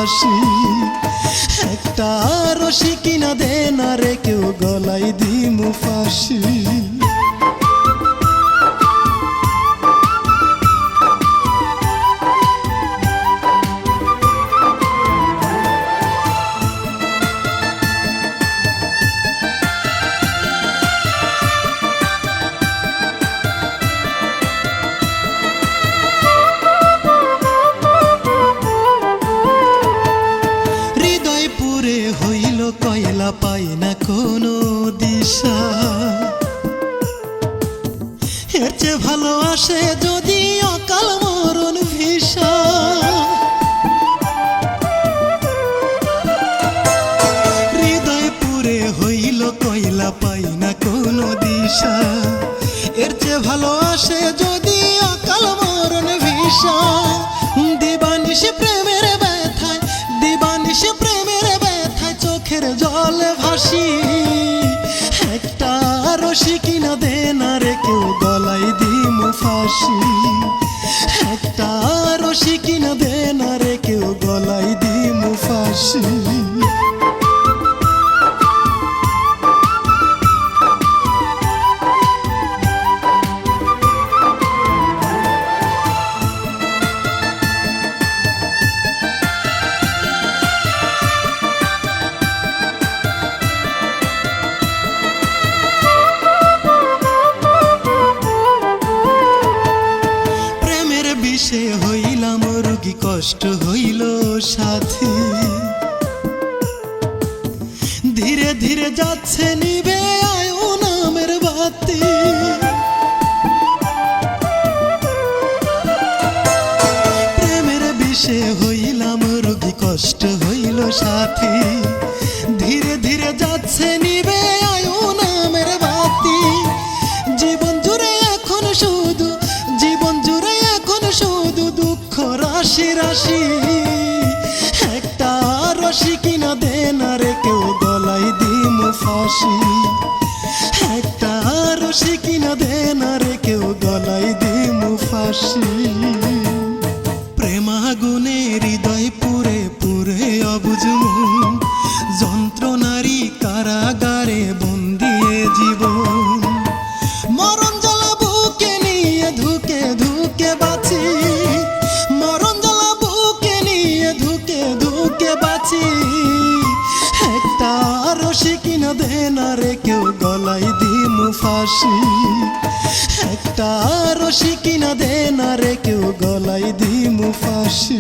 ফাঁসি। একটা রশি কিনা দে না রে কেউ গলায় দিমু ফাঁসি। হইল কয়লা পাই না কোনো দিশা, এর চেয়ে ভালো আসে যদি অকাল মরণ ভিসা। হৃদয় পুরে হইল কয়লা পাই না কোনো দিশা, এর চেয়ে ভালো আসে যদি অকাল মরণ ভিসা। দিবানিশি প্রেমের ব্যথায়, দিবানিশি প্রেমের ব্যথায় চোখের জলে ভাসি। একটা রশি কিনা দে না রে কেউ গলায় দিমু ফাঁসি। একটা রশি কিনা দে না রে কেউ গলায় দিমু ফাঁসি। বিষে হইলাম রোগী, কষ্ট হইল সাথী। ধীরে ধীরে যাচ্ছে নিবে আয়ু নামের বাতি। প্রেমের বিষে হইলাম রোগী, কষ্ট হইল সাথী। ধীরে ধীরে যাচ্ছে নিবে আয়ু নামের বাতি। জীবন জুড়ে এখন শুধু, জীবন জুড়ে শুধু দুঃখ রাশি রাশি। একটা রশি কিনা দে না রে কেউ গলায় দিমু ফাঁসি। একটা রশি কিনা দে না রে কেউ গলায় দিমু ফাঁসি। প্রেমাগুনে হৃদয় পুরে পুরে অবুঝ মন, যন্ত্রণারী কারাগারে বন্দিয়ে জীবন। মরণ জ্বালা বুকে নিয়ে ধুকে ধুকে বাঁচি, মরণ জ্বালা বুকে নিয়ে ধুকে ধুকে বাঁচি। একটা রশি কিনা দে না রে কেউ গলায় দিমু ফাঁসি। একটা রশি কিনা দে না রে কেউ গলায় দিমু ফাঁসি।